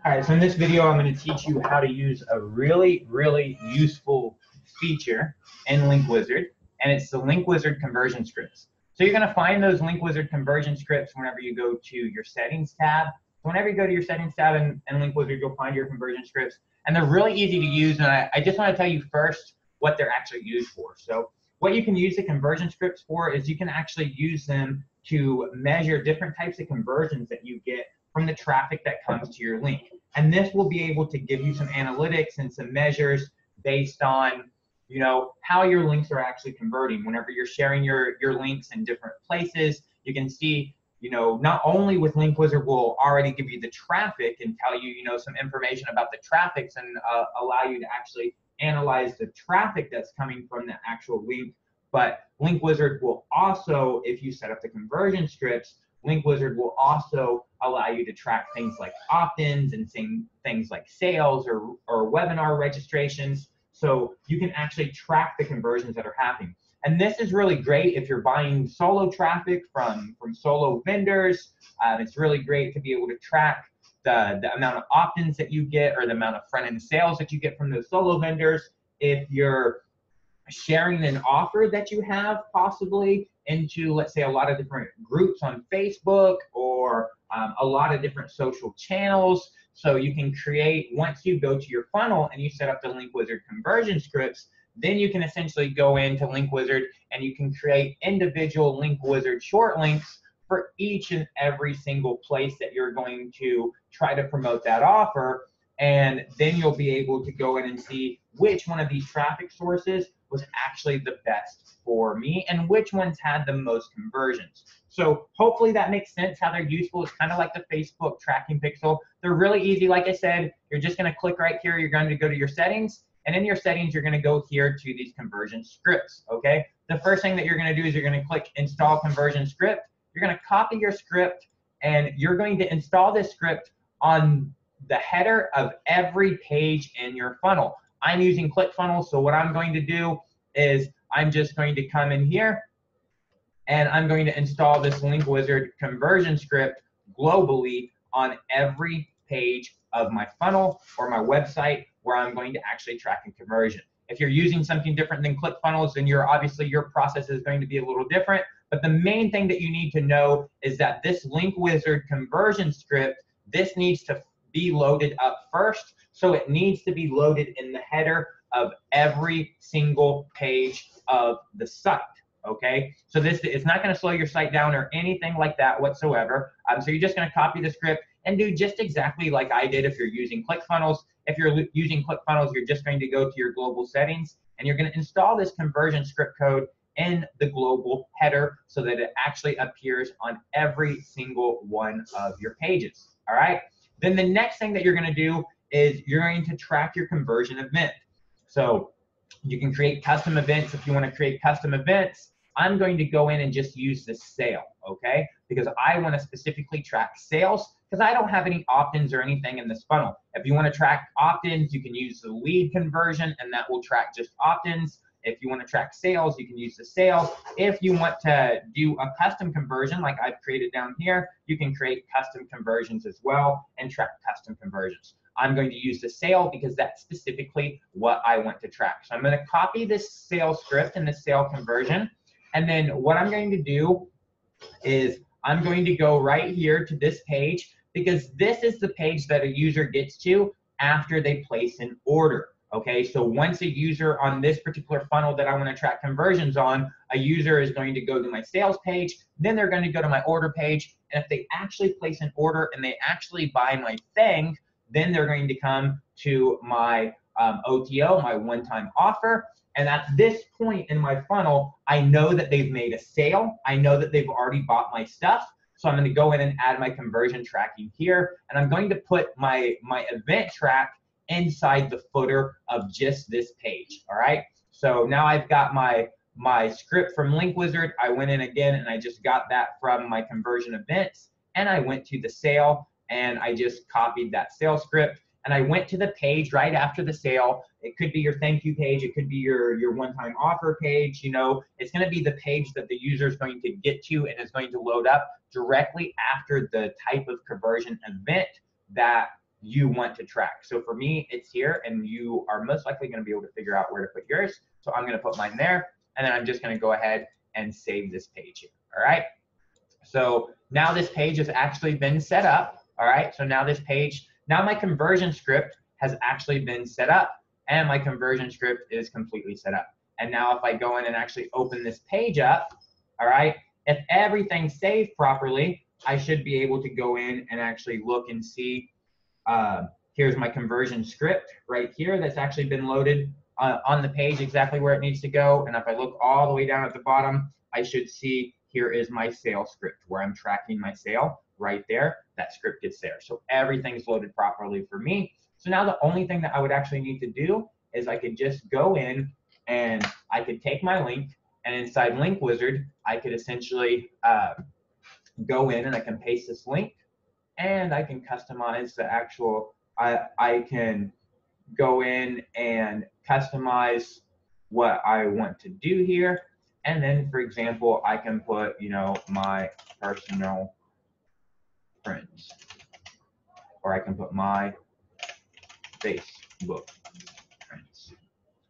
All right, so in this video, I'm going to teach you how to use a really useful feature in Link Wizard, and it's the Link Wizard conversion scripts. So you're going to find those Link Wizard conversion scripts whenever you go to your settings tab. So whenever you go to your settings tab in Link Wizard, you'll find your conversion scripts, and they're really easy to use. And I just want to tell you first what they're actually used for. So what you can use the conversion scripts for is you can actually use them to measure different types of conversions that you get from the traffic that comes to your link. And this will be able to give you some analytics and some measures based on, how your links are actually converting. Whenever you're sharing your links in different places, you can see, not only with Link Wizard will already give you the traffic and tell you, some information about the traffics and allow you to actually analyze the traffic that's coming from the actual link. But Link Wizard will also, if you set up the conversion scripts, Link Wizard will also allow you to track things like opt-ins and things like sales or webinar registrations. So you can actually track the conversions that are happening. And this is really great if you're buying solo traffic from solo vendors. It's really great to be able to track the amount of opt-ins that you get or the amount of front-end sales that you get from those solo vendors. If you're sharing an offer that you have possibly into, let's say, a lot of different groups on Facebook or a lot of different social channels. So you can create, once you go to your funnel and you set up the Link Wizard conversion scripts, then you can essentially go into Link Wizard and you can create individual Link Wizard short links for each and every single place that you're going to try to promote that offer. And then you'll be able to go in and see which one of these traffic sources was actually the best for me and which ones had the most conversions. So hopefully that makes sense how they're useful. It's kind of like the Facebook tracking pixel. They're really easy. Like I said, you're just going to click right here. You're going to go to your settings. And in your settings, you're going to go here to these conversion scripts, okay? The first thing that you're going to do is you're going to click Install Conversion Script. You're going to copy your script, and you're going to install this script on the header of every page in your funnel. I'm using ClickFunnels, so what I'm going to do is I'm just going to come in here, and I'm going to install this Link Wizard conversion script globally on every page of my funnel or my website where I'm going to actually track a conversion. If you're using something different than ClickFunnels, then obviously your process is going to be a little different. But the main thing that you need to know is that this Link Wizard conversion script, this needs to be loaded up first. So it needs to be loaded in the header of every single page of the site. Okay, so this is not going to slow your site down or anything like that whatsoever. So you're just going to copy the script and do just exactly like I did if you're using ClickFunnels. If you're using ClickFunnels, you're just going to go to your global settings and you're going to install this conversion script code in the global header so that it actually appears on every single one of your pages. All right. Then the next thing that you're going to do is you're going to track your conversion event. So you can create custom events if you want to create custom events. I'm going to go in and just use the sale, okay? Because I want to specifically track sales because I don't have any opt-ins or anything in this funnel. If you want to track opt-ins, you can use the lead conversion and that will track just opt-ins. If you want to track sales, you can use the sales. If you want to do a custom conversion like I've created down here, you can create custom conversions as well and track custom conversions. I'm going to use the sale because that's specifically what I want to track. So I'm going to copy this sales script and the sale conversion. And then what I'm going to do is I'm going to go right here to this page because this is the page that a user gets to after they place an order. Okay, so once a user on this particular funnel that I want to track conversions on, a user is going to go to my sales page, then they're going to go to my order page, and if they actually place an order and they actually buy my thing, then they're going to come to my OTO, my one-time offer, and at this point in my funnel, I know that they've made a sale, I know that they've already bought my stuff, so I'm going to go in and add my conversion tracking here, and I'm going to put my event track inside the footer of just this page, all right? So now I've got my script from Link Wizard. I went in again and I just got that from my conversion events and I went to the sale and I just copied that sales script and I went to the page right after the sale. It could be your thank you page. It could be your one-time offer page. It's going to be the page that the user is going to get to and is going to load up directly after the type of conversion event that you want to track. So for me, it's here, and you are most likely going to be able to figure out where to put yours. So I'm going to put mine there, and then I'm just going to go ahead and save this page here. All right. So now this page has actually been set up. All right. So now this page, now my conversion script has actually been set up, and my conversion script is completely set up. And now if I go in and actually open this page up, all right, if everything's saved properly, I should be able to go in and actually look and see, here's my conversion script right here that's actually been loaded on the page exactly where it needs to go. And if I look all the way down at the bottom, I should see here is my sales script where I'm tracking my sale right there. That script is there. So everything's loaded properly for me. So now the only thing that I would actually need to do is I could just go in and I could take my link, and inside Link Wizard, I could essentially go in and I can paste this link, and I can customize the actual, I can go in and customize what I want to do here. And then, for example, I can put, you know, my personal friends, or I can put my Facebook friends.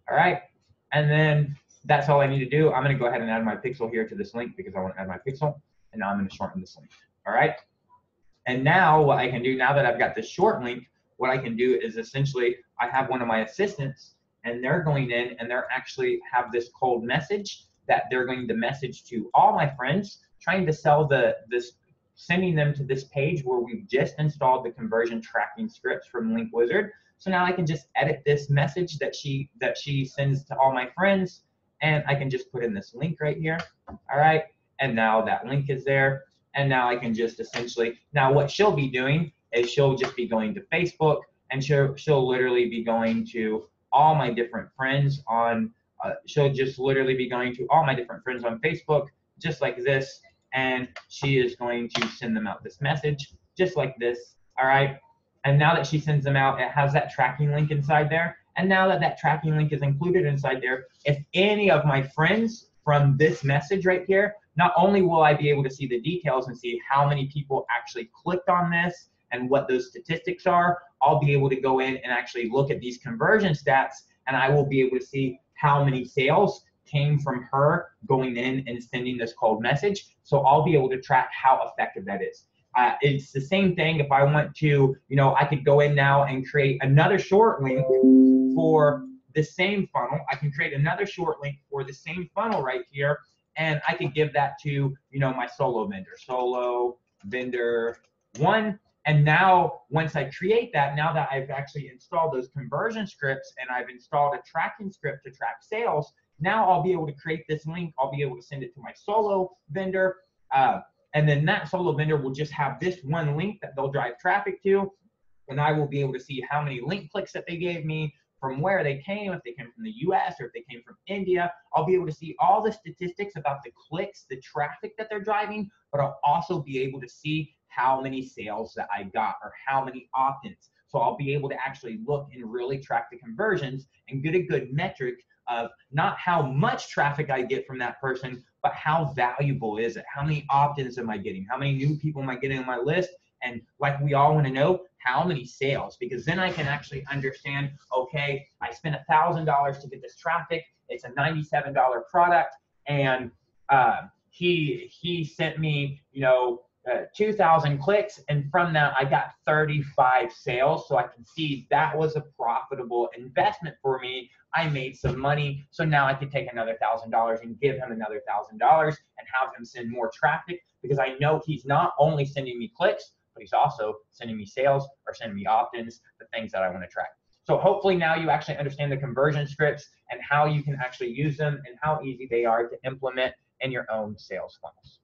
All right. And then that's all I need to do. I'm going to go ahead and add my pixel here to this link because I want to add my pixel. And now I'm going to shorten this link. All right. And now what I can do, now that I've got this short link, what I can do is essentially I have one of my assistants, and they're going in and they're actually have this cold message that they're going to message to all my friends, trying to sell sending them to this page where we've just installed the conversion tracking scripts from Link Wizard. So now I can just edit this message that she sends to all my friends, and I can just put in this link right here. All right, and now that link is there, and now I can just essentially, now what she'll be doing is she'll just be going to Facebook, and she'll literally be going to all my different friends on, she'll just literally be going to all my different friends on Facebook, just like this, and she is going to send them out this message, just like this, all right? And now that she sends them out, it has that tracking link inside there, and now that that tracking link is included inside there, if any of my friends from this message right here, not only will I be able to see the details and see how many people actually clicked on this and what those statistics are, I'll be able to go in and actually look at these conversion stats, and I will be able to see how many sales came from her going in and sending this cold message. So I'll be able to track how effective that is. It's the same thing if I want to, you know, I could go in now and create another short link for the same funnel. I can create another short link for the same funnel right here, and I could give that to, you know, my solo vendor 1. And now, once I create that, now that I've actually installed those conversion scripts and I've installed a tracking script to track sales, now I'll be able to create this link. I'll be able to send it to my solo vendor. And then that solo vendor will just have this one link that they'll drive traffic to. And I will be able to see how many link clicks that they gave me, from where they came, if they came from the US or if they came from India. I'll be able to see all the statistics about the clicks, the traffic that they're driving, but I'll also be able to see how many sales that I got or how many opt-ins. So I'll be able to actually look and really track the conversions and get a good metric of not how much traffic I get from that person, but how valuable is it? How many opt-ins am I getting? How many new people am I getting on my list? And like we all want to know, how many sales? Because then I can actually understand, okay, I spent $1,000 to get this traffic. It's a $97 product, and he sent me, you know, 2,000 clicks, and from that I got 35 sales. So I can see that was a profitable investment for me. I made some money, so now I can take another $1,000 and give him another $1,000 and have him send more traffic, because I know he's not only sending me clicks, but he's also sending me sales or sending me opt-ins, the things that I want to track. So hopefully now you actually understand the conversion scripts and how you can actually use them and how easy they are to implement in your own sales funnels.